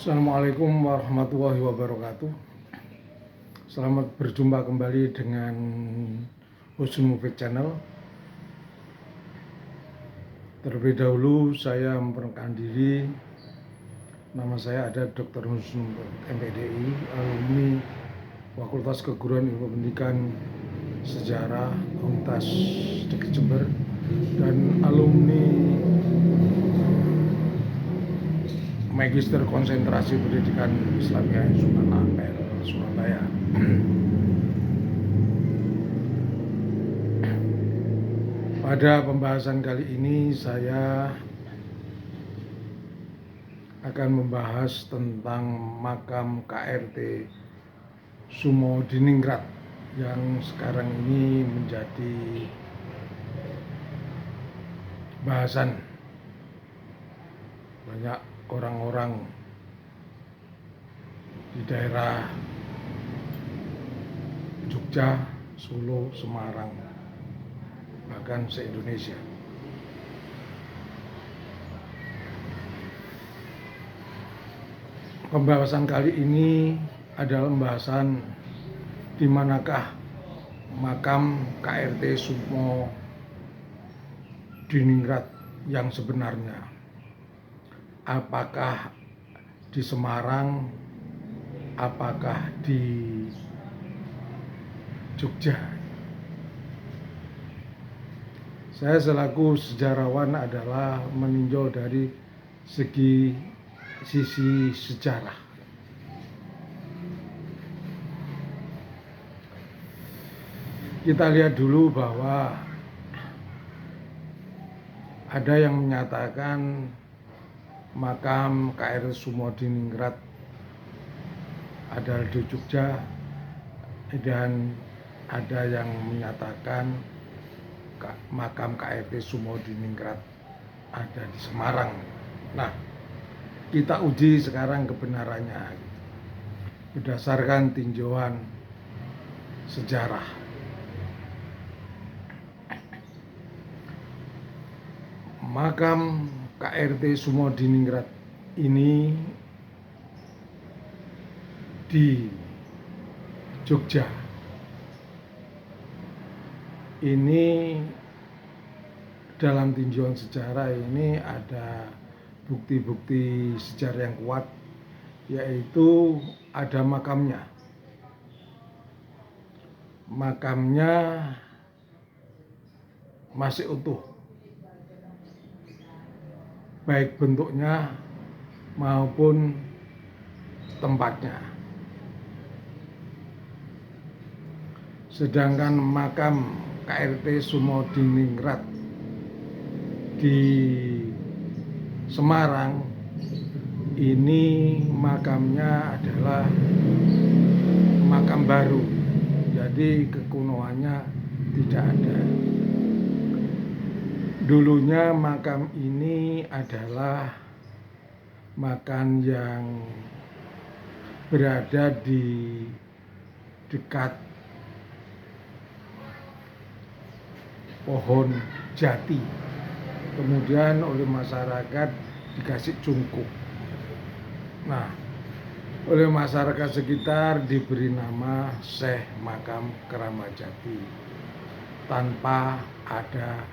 Assalamualaikum warahmatullahi wabarakatuh. Selamat berjumpa kembali dengan Husnul Mufid Channel. Terlebih dahulu saya memperkenalkan diri. Nama saya ada Dr. Husnul MPDI, alumni Fakultas Keguruan Ilmu Pendidikan Sejarah Universitas Negeri Jember dan alumni Magister Konsentrasi Pendidikan Islamiyah Sunan Ampel, Surabaya. Pada pembahasan kali ini saya akan membahas tentang makam KRT Sumodiningrat yang sekarang ini menjadi bahasan banyak orang-orang di daerah Jogja, Solo, Semarang, bahkan se-Indonesia. Pembahasan kali ini adalah pembahasan di manakah makam KRT Sumodiningrat yang sebenarnya. Apakah di Semarang, apakah di Jogja? Saya selaku sejarawan adalah meninjau dari sisi sejarah. Kita lihat dulu bahwa ada yang menyatakan makam KRT Sumodiningrat adalah di Jogja, dan ada yang menyatakan makam KRT Sumodiningrat ada di Semarang. Nah, kita uji sekarang kebenarannya berdasarkan tinjauan sejarah. Makam KRT Sumodiningrat ini di Jogja. Ini dalam tinjauan sejarah ini ada bukti-bukti sejarah yang kuat, yaitu ada makamnya. Makamnya masih utuh, baik bentuknya maupun tempatnya. Sedangkan makam KRT Sumodiningrat di Semarang ini makamnya adalah makam baru, jadi kekunoannya tidak ada. Dulunya makam ini adalah makam yang berada di dekat pohon jati, kemudian oleh masyarakat dikasih cungkup. Nah, oleh masyarakat sekitar diberi nama Syekh Makam Keramat Jati tanpa ada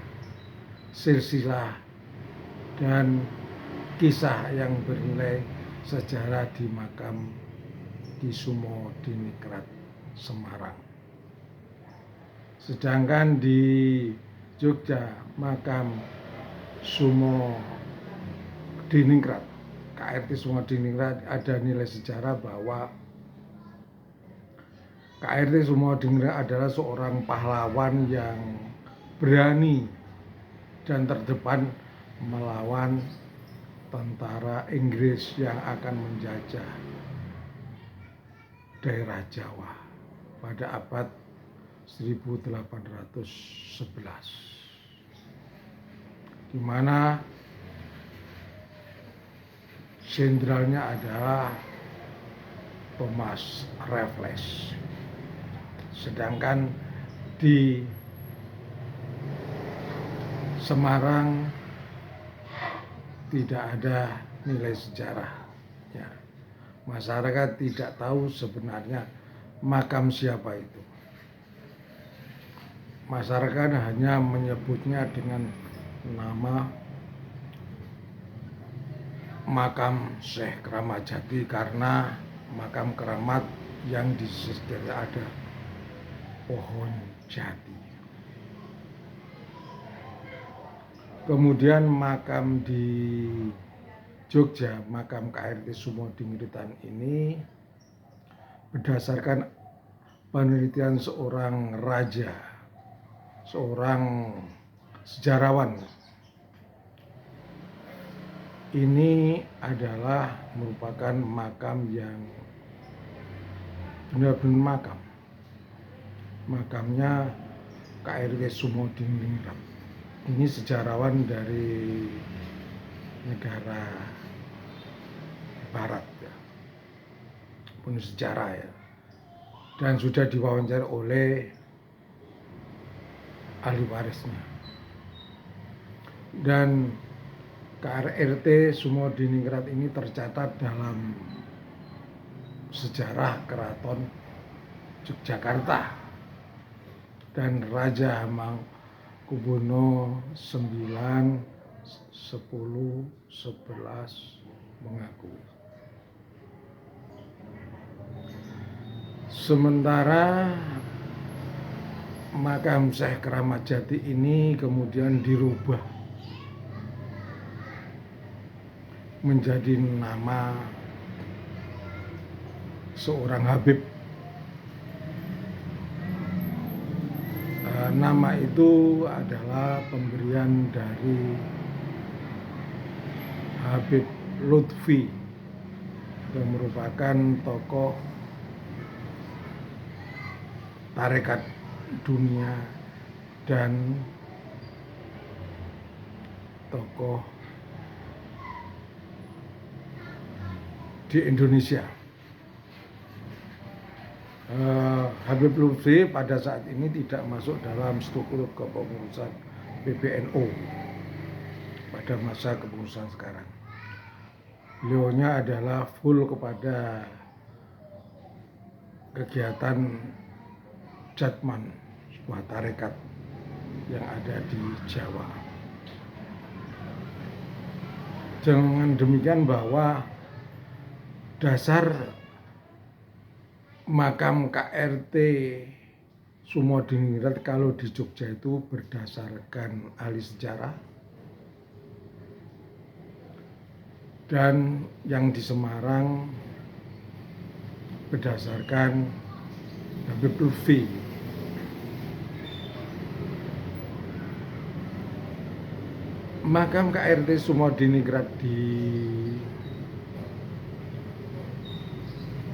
silsilah dan kisah yang bernilai sejarah di makam di Sumodiningrat Semarang. Sedangkan di Jogja makam Sumodiningrat, KRT Sumodiningrat, ada nilai sejarah bahwa KRT Sumodiningrat adalah seorang pahlawan yang berani dan terdepan melawan tentara Inggris yang akan menjajah daerah Jawa pada abad 1811, di mana jenderalnya adalah Thomas Raffles. Sedangkan di Semarang tidak ada nilai sejarah. Ya. masyarakat tidak tahu sebenarnya makam siapa itu. Masyarakat hanya menyebutnya dengan nama makam Syekh Keramat Jati karena makam keramat yang di sekitar ada pohon jati. Kemudian makam di Jogja, makam KRT Sumodingritan ini berdasarkan penelitian seorang raja, seorang sejarawan. Ini adalah merupakan makam yang benar-benar makam. Makamnya KRT Sumodingritan. Ini sejarawan dari negara barat ya, penuh sejarah ya, dan sudah diwawancara oleh ahli warisnya. Dan KRT Sumodingritan ini tercatat dalam sejarah Keraton Yogyakarta dan Raja Hamengkubuwono IX, 10, 11 mengaku. Sementara makam Syekh Keramat Jati ini kemudian dirubah menjadi nama seorang Habib. Nama itu adalah pemberian dari Habib Lutfi yang merupakan tokoh tarekat dunia dan tokoh di Indonesia. Habib Lutfi pada saat ini tidak masuk dalam struktur kepengurusan PBNU pada masa kepengurusan sekarang. Beliaunya adalah full kepada kegiatan Jatman, sebuah tarekat yang ada di Jawa. Dengan demikian bahwa dasar makam KRT Sumodingritan kalau di Jogja itu berdasarkan ahli sejarah, dan yang di Semarang berdasarkan Habib Lutfi. Makam KRT Sumodingritan di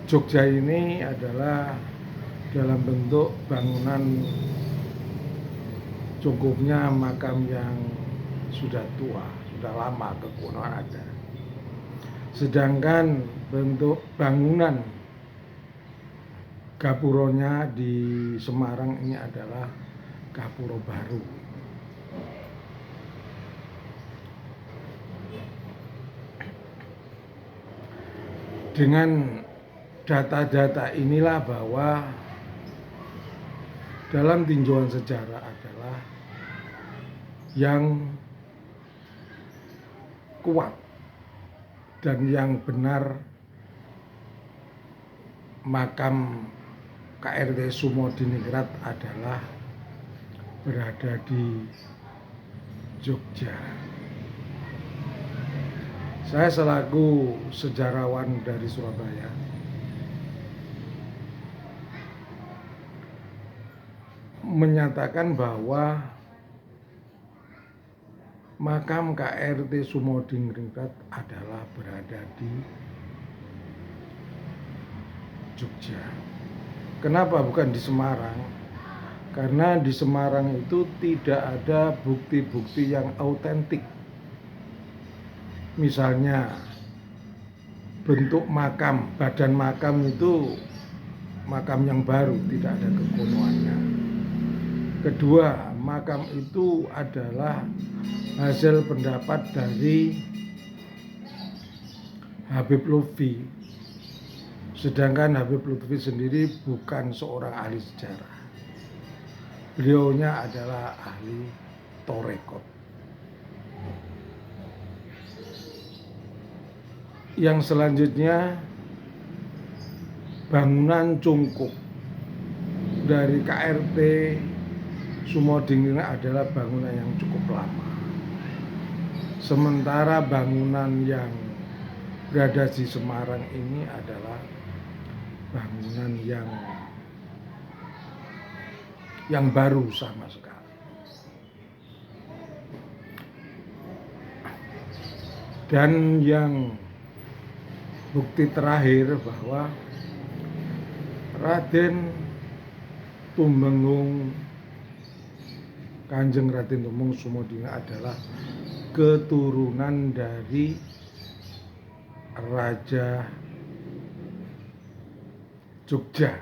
Jogja ini adalah dalam bentuk bangunan cukupnya makam yang sudah tua, sudah lama kekunoan ada. Sedangkan bentuk bangunan gapuronya di Semarang ini adalah gapuro baru. Dengan data-data inilah bahwa dalam tinjauan sejarah adalah yang kuat dan yang benar makam KRT Sumodingritan adalah berada di Jogja. Saya selaku sejarawan dari Surabaya menyatakan bahwa makam KRT Sumodingritan adalah berada di Jogja. Kenapa bukan di Semarang? Karena di Semarang itu tidak ada bukti-bukti yang autentik. Misalnya bentuk makam, badan makam itu makam yang baru, tidak ada kekunoannya. Kedua, makam itu adalah hasil pendapat dari Habib Lutfi Sedangkan Habib Lutfi sendiri bukan seorang ahli sejarah. Beliaunya adalah ahli torekot. Yang selanjutnya, bangunan cungkup dari KRT Sumodingrat adalah bangunan yang cukup lama. Sementara bangunan yang berada di Semarang ini adalah bangunan yang baru sama sekali. Dan yang bukti terakhir bahwa Raden Tumenggung, Kanjeng Raden Tumenggung Sumodingrat adalah keturunan dari Raja Jogja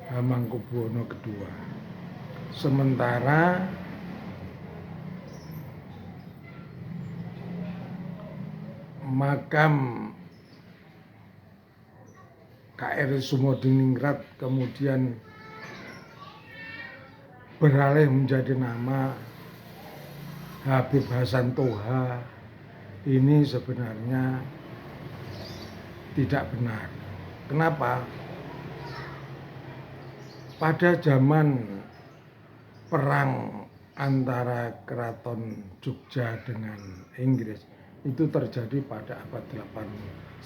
Hamengkubuwono II. Sementara makam KRT Sumodingrat kemudian beralih menjadi nama Habib Hasan Toha. Ini sebenarnya tidak benar. Kenapa? Pada zaman perang antara Keraton Jogja dengan Inggris itu terjadi pada abad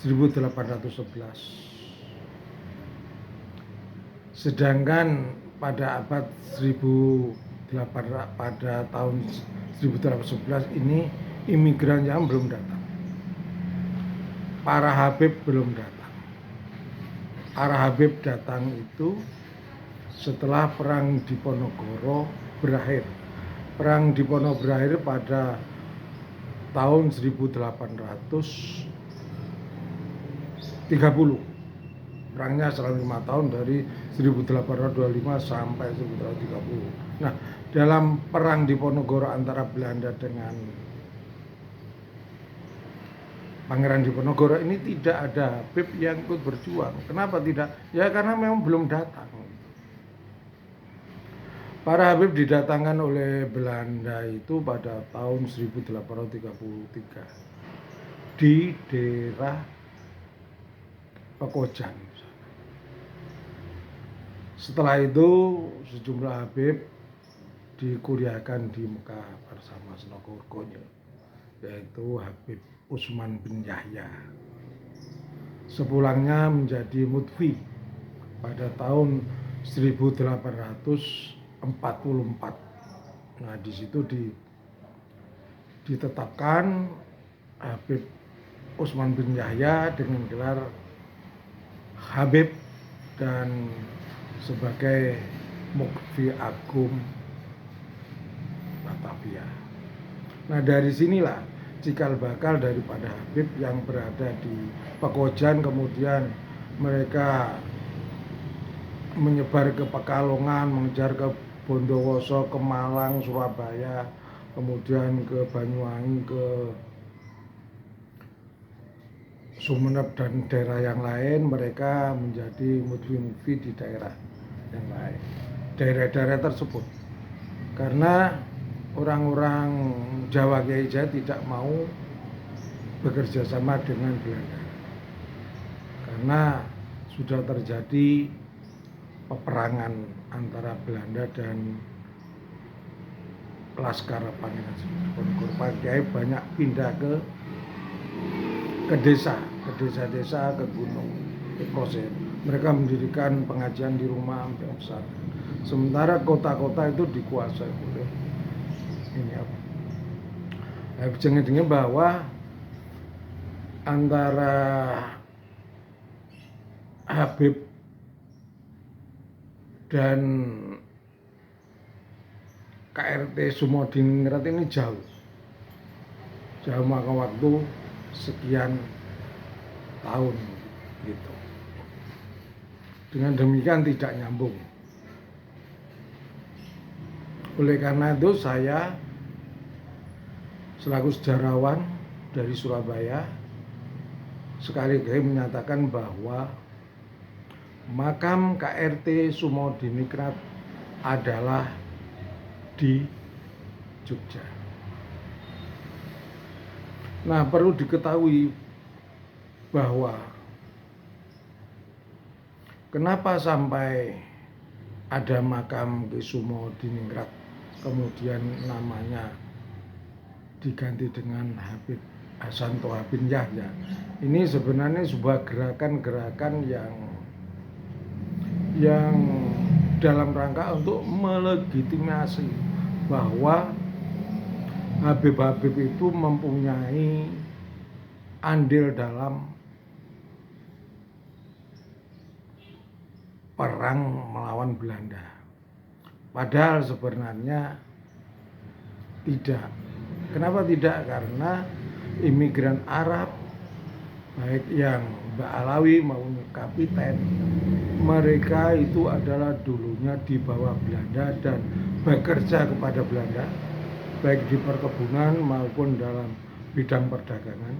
1811. Sedangkan pada pada tahun 1811 ini imigran yang belum datang. Para Habib belum datang. Para Habib datang itu setelah Perang Diponegoro berakhir. Perang Diponegoro berakhir pada tahun 1830. Perangnya selama 5 tahun dari 1825 sampai 1830. Nah, dalam Perang Diponegoro antara Belanda dengan Pangeran Diponegoro ini tidak ada Habib yang ikut berjuang. Kenapa tidak? Ya karena memang belum datang. Para Habib didatangkan oleh Belanda itu pada tahun 1833 di daerah Pekojan. Setelah itu sejumlah Habib dikuliakan di Mekah bersama Senokurkonya, yaitu Habib Utsman bin Yahya. Sepulangnya menjadi mutfi pada tahun 1844. Nah, di situ ditetapkan Habib Utsman bin Yahya dengan gelar Habib dan sebagai Mufti Agung Batavia. Nah, dari sinilah cikal bakal daripada Habib yang berada di Pekojan, kemudian mereka menyebar ke Pekalongan, mengejar ke Bondowoso, ke Malang, Surabaya, kemudian ke Banyuwangi, ke Sumeneb dan daerah yang lain. Mereka menjadi mufti-mufti di daerah yang lain, daerah-daerah tersebut, karena orang-orang Jawa Kiai Jawa tidak mau bekerja sama dengan Belanda karena sudah terjadi peperangan antara Belanda dan Laskar Pangeran Diponegoro. Pak Kiai banyak pindah ke desa-desa, ke gunung, ke Kosen. Mereka mendirikan pengajian di rumah yang besar. Sementara kota-kota itu dikuasai oleh ini apa? Jangan-jangan bahwa antara Habib dan KRT Sumodingrat ini jauh makan waktu sekian tahun gitu. Dengan demikian tidak nyambung. Oleh karena itu saya selaku sejarawan dari Surabaya, sekali-kali menyatakan bahwa makam KRT Sumodiningrat adalah di Jogja. Nah, perlu diketahui bahwa kenapa sampai ada makam Ki Sumodiningrat kemudian namanya diganti dengan Habib Hasan Toha bin Yahya. Ini sebenarnya sebuah gerakan-gerakan yang dalam rangka untuk melegitimasi bahwa Habib-habib itu mempunyai andil dalam perang melawan Belanda. Padahal sebenarnya tidak. Kenapa tidak? Karena imigran Arab, baik yang Mbak Alawi maupun Kapiten, mereka itu adalah dulunya di bawah Belanda dan bekerja kepada Belanda, baik di perkebunan maupun dalam bidang perdagangan,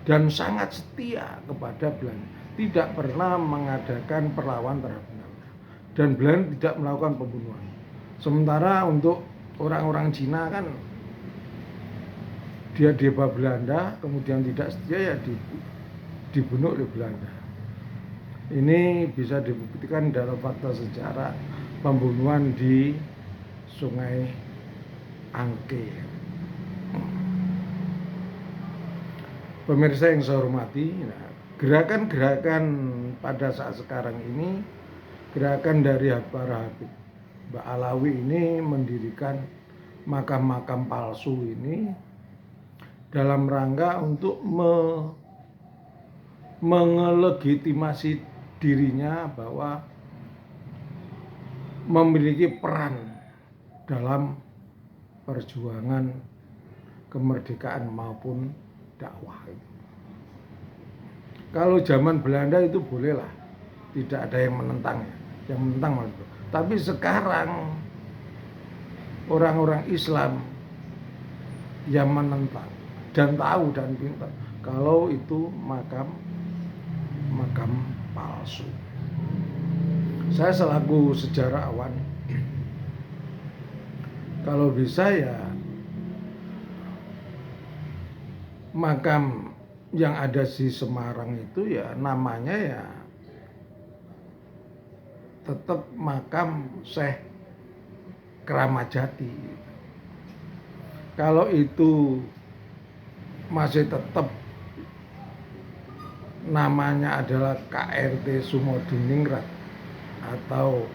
dan sangat setia kepada Belanda, tidak pernah mengadakan perlawanan terhadap Belanda, dan Belanda tidak melakukan pembunuhan. Sementara untuk orang-orang Cina kan dia di bawah Belanda, kemudian tidak setia, ya dibunuh oleh Belanda. Ini bisa dibuktikan dalam fakta sejarah pembunuhan di Sungai Angke. Pemirsa yang saya hormati, gerakan-gerakan pada saat sekarang ini, gerakan dari para Habib Mbak Alawi ini mendirikan makam-makam palsu ini dalam rangka untuk mengelegitimasi dirinya bahwa memiliki peran dalam perjuangan kemerdekaan maupun dakwah. Kalau zaman Belanda itu bolehlah, tidak ada yang menentang, malah itu. Tapi sekarang orang-orang Islam yang menentang dan tahu dan pintar kalau itu makam palsu. Saya selaku sejarawan, kalau bisa ya makam yang ada di Semarang itu ya namanya ya tetap makam Syekh Kramajati. Kalau itu masih tetap namanya adalah KRT Sumodiningrat atau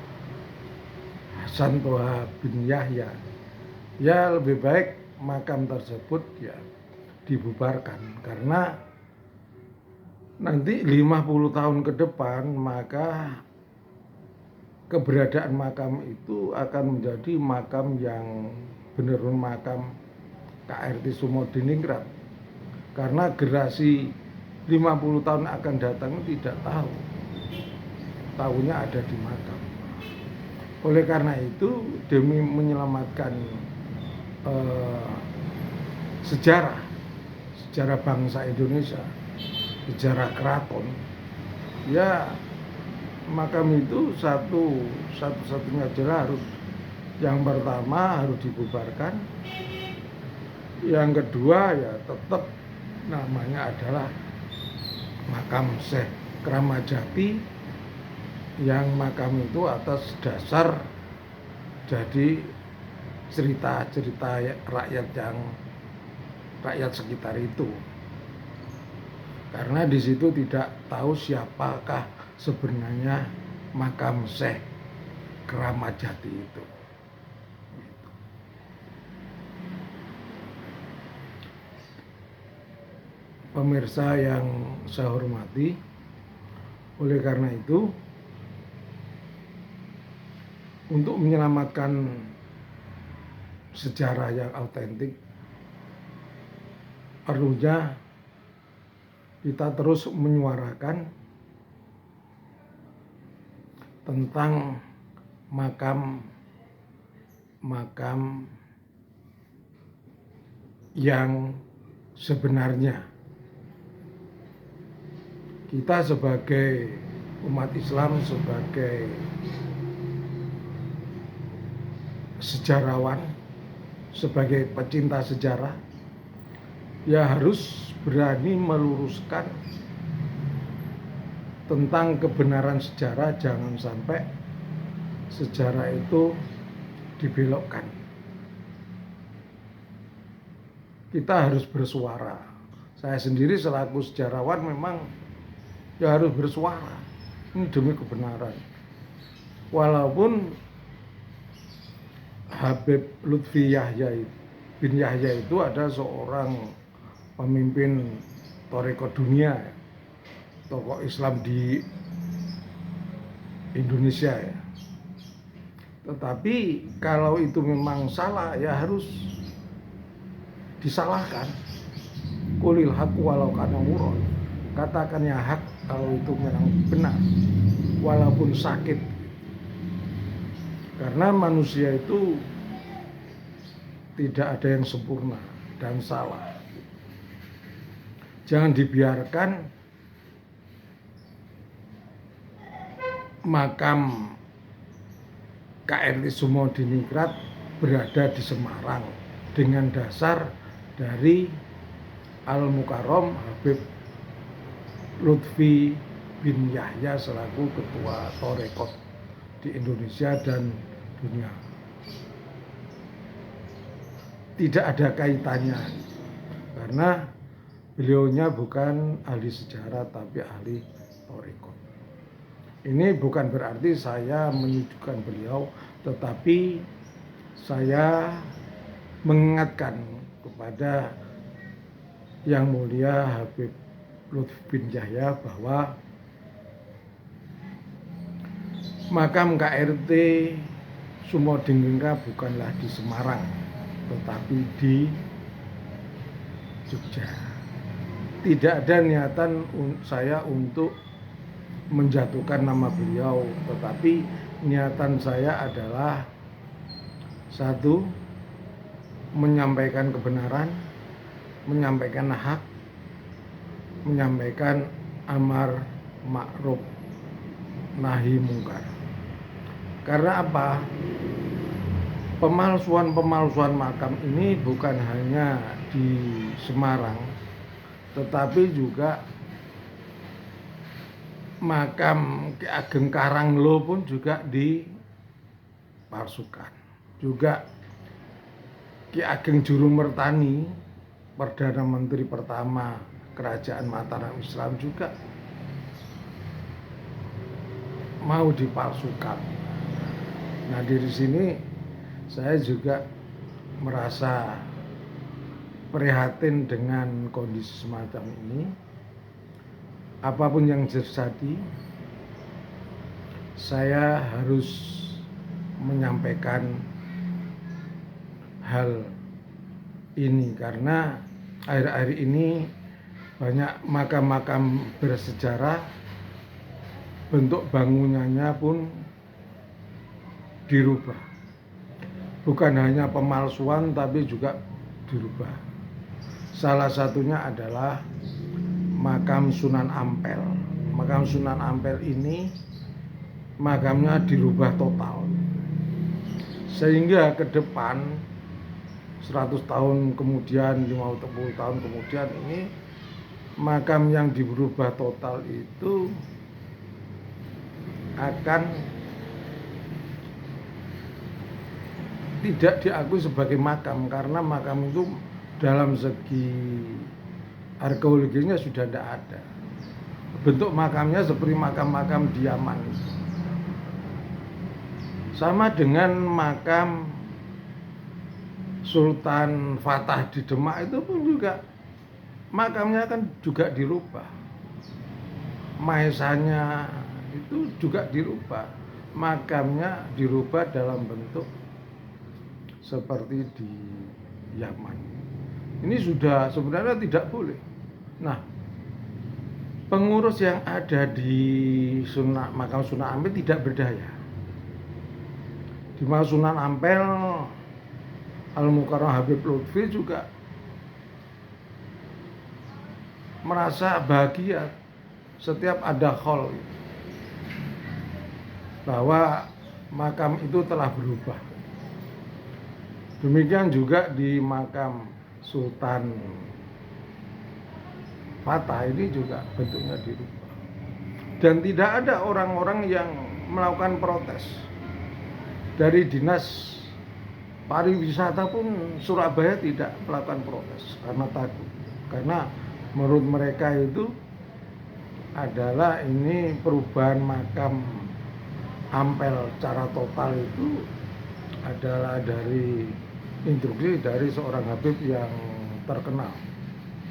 Hasan Toha bin Yahya, ya lebih baik makam tersebut ya dibubarkan, karena nanti 50 tahun ke depan maka keberadaan makam itu akan menjadi makam yang benar-benar makam KRT Sumodiningrat, karena generasi 50 tahun akan datang tidak tahu, tahunya ada di makam. Oleh karena itu, demi menyelamatkan sejarah bangsa Indonesia, sejarah keraton, ya makam itu satu-satunya jalan harus, yang pertama harus dibubarkan, yang kedua ya tetap namanya adalah makam Syekh Kramajati, yang makam itu atas dasar jadi cerita-cerita rakyat sekitar itu, karena di situ tidak tahu siapakah sebenarnya makam Syekh Kramajati itu. Pemirsa yang saya hormati, oleh karena itu untuk menyelamatkan sejarah yang autentik, perlunya kita terus menyuarakan tentang makam yang sebenarnya, kita sebagai umat Islam, sebagai sejarawan, sebagai pecinta sejarah, ya harus berani meluruskan tentang kebenaran sejarah. Jangan sampai sejarah itu dibelokkan. Kita harus bersuara. Saya sendiri selaku sejarawan memang ya harus bersuara. Ini demi kebenaran. Walaupun Habib Lutfi bin Yahya itu ada seorang pemimpin tarekat dunia, tokoh Islam di Indonesia ya. Tetapi kalau itu memang salah ya harus disalahkan. Qulil haqq walau kana murran. Katakan yang hak kalau itu memang benar, walaupun sakit. Karena manusia itu tidak ada yang sempurna dan salah. Jangan dibiarkan makam KRT Sumodiningrat berada di Semarang dengan dasar dari Al-Mukarram Habib Lutfi bin Yahya selaku ketua tarekat di Indonesia dan dunia. Tidak ada kaitannya karena beliaunya bukan ahli sejarah tapi ahli tarekat. Ini bukan berarti saya menyudutkan beliau, tetapi saya mengingatkan kepada Yang Mulia Habib Lutfi bin Yahya bahwa makam KRT Sumodiningrat bukanlah di Semarang, tetapi di Jogja. Tidak ada niatan saya untuk menjatuhkan nama beliau, tetapi niatan saya adalah satu, menyampaikan kebenaran, menyampaikan hak, menyampaikan amar ma'ruf nahi mungkar. Karena apa? Pemalsuan makam ini bukan hanya di Semarang, tetapi juga makam Ki Ageng Karanglo pun juga dipalsukan. Juga Ki Ageng Jurumertani, Perdana Menteri pertama Kerajaan Mataram Islam, juga mau dipalsukan. Nah, dari sini saya juga merasa prihatin dengan kondisi semacam ini. Apapun yang terjadi, saya harus menyampaikan hal ini karena akhir-akhir ini banyak makam-makam bersejarah, bentuk bangunannya pun dirubah. Bukan hanya pemalsuan tapi juga dirubah. Salah satunya adalah makam Sunan Ampel. Makam Sunan Ampel ini makamnya dirubah total. Sehingga ke depan 100 tahun kemudian, 50 tahun kemudian, ini makam yang dirubah total itu akan tidak diakui sebagai makam, karena makam itu dalam segi arkeologinya sudah tidak ada. Bentuk makamnya seperti makam-makam di Yaman. Sama dengan makam Sultan Fatah di Demak itu pun juga makamnya kan juga dirubah. Maesanya itu juga dirubah. Makamnya dirubah dalam bentuk seperti di Yaman. Ini sudah sebenarnya tidak boleh. Nah, pengurus yang ada di makam Sunan Ampel tidak berdaya. Di makam Sunan Ampel, Al-Mukarram Habib Lutfi juga merasa bahagia setiap ada khol bahwa makam itu telah berubah. Demikian juga di makam Sultan Fatah ini juga bentuknya dirubah. Dan tidak ada orang-orang yang melakukan protes. Dari dinas pariwisata pun Surabaya tidak melakukan protes karena takut. Karena menurut mereka itu adalah ini perubahan makam Ampel secara total itu adalah dari instruksi dari seorang Habib yang terkenal,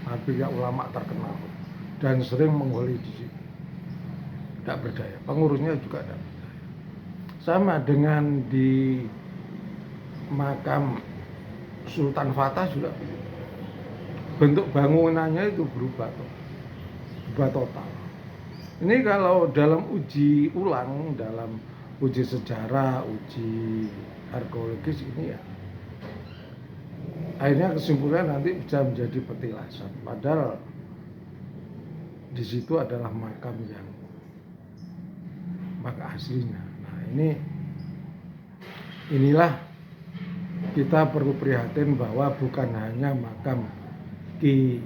Habib yang ulama terkenal dan sering mengholi di situ. Tidak berdaya, pengurusnya juga tidak berdaya. Sama dengan di makam Sultan Fatah juga bentuk bangunannya itu berubah total. Ini kalau dalam uji ulang, dalam uji sejarah, uji arkeologis ini ya, akhirnya kesimpulan nanti bisa menjadi petilasan. Padahal di situ adalah makam yang makam aslinya. Nah inilah kita perlu prihatin bahwa bukan hanya makam Ki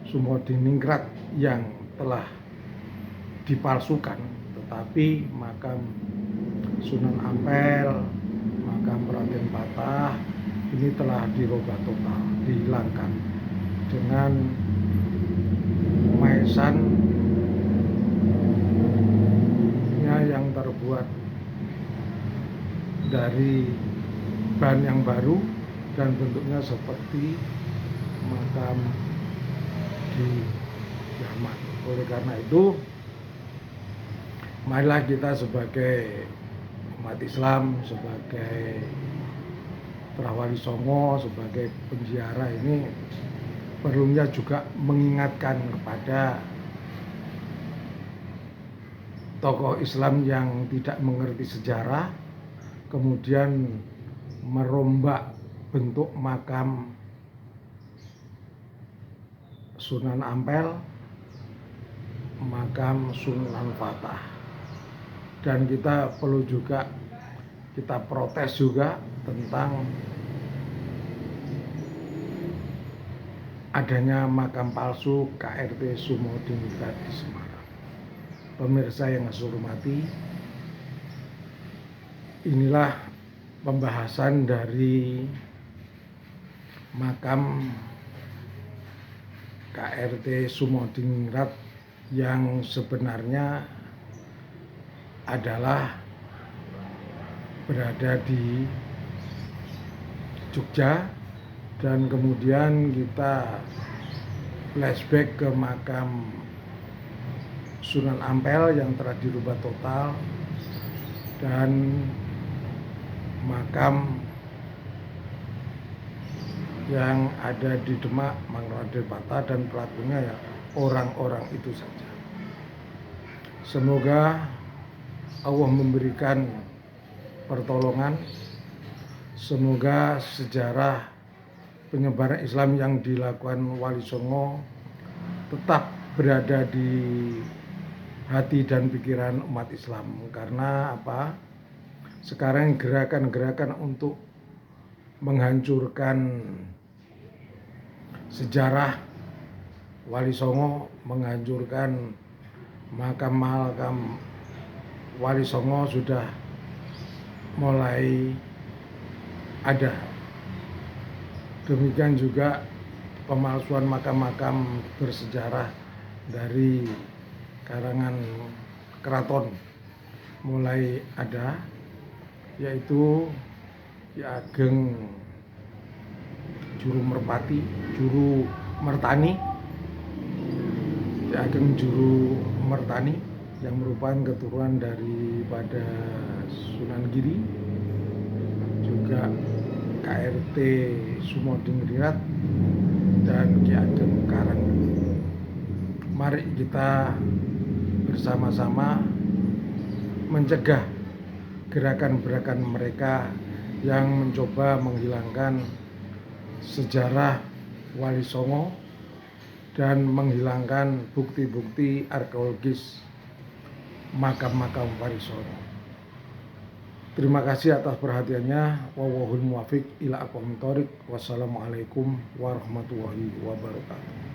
Sumodiningrat yang telah dipalsukan, tetapi makam Sunan Ampel, makam Raden Patah ini telah dirubah total, dihilangkan dengan maesannya yang terbuat dari bahan yang baru dan bentuknya seperti makam di Yaman. Oleh karena itu, marilah kita sebagai umat Islam, sebagai Prawali Songo, sebagai penziarah ini perlunya juga mengingatkan kepada tokoh Islam yang tidak mengerti sejarah, kemudian merombak bentuk makam Sunan Ampel, makam Sunan Fatah. Dan kita perlu juga kita protes juga tentang adanya makam palsu KRT Sumodiningrat di Semarang. Pemirsa yang saya hormati, inilah pembahasan dari makam KRT Sumodiningrat yang sebenarnya adalah berada di Jogja, dan kemudian kita flashback ke makam Sunan Ampel yang telah dirubah total, dan makam yang ada di Demak, Mang Raden Patah, dan pelakunya ya orang-orang itu saja. Semoga Allah memberikan pertolongan. Semoga sejarah penyebaran Islam yang dilakukan Wali Songo tetap berada di hati dan pikiran umat Islam. Karena apa? Sekarang gerakan-gerakan untuk menghancurkan sejarah Wali Songo, menghancurkan makam-makam Wali Songo sudah mulai ada. Demikian juga pemalsuan makam-makam bersejarah dari karangan keraton mulai ada, yaitu Ki Ageng Juru Mertani, Ki Ageng Juru Mertani yang merupakan keturunan daripada Sunan Giri, juga KRT Sumodiningrat dan Ki Ageng Karang. Mari kita bersama-sama mencegah gerakan-gerakan mereka yang mencoba menghilangkan sejarah Wali Songo dan menghilangkan bukti-bukti arkeologis makam-makam Warisono. Terima kasih atas perhatiannya. Wallahul muwaffiq ila aqwamit thoriq. Wassalamualaikum warahmatullahi wabarakatuh.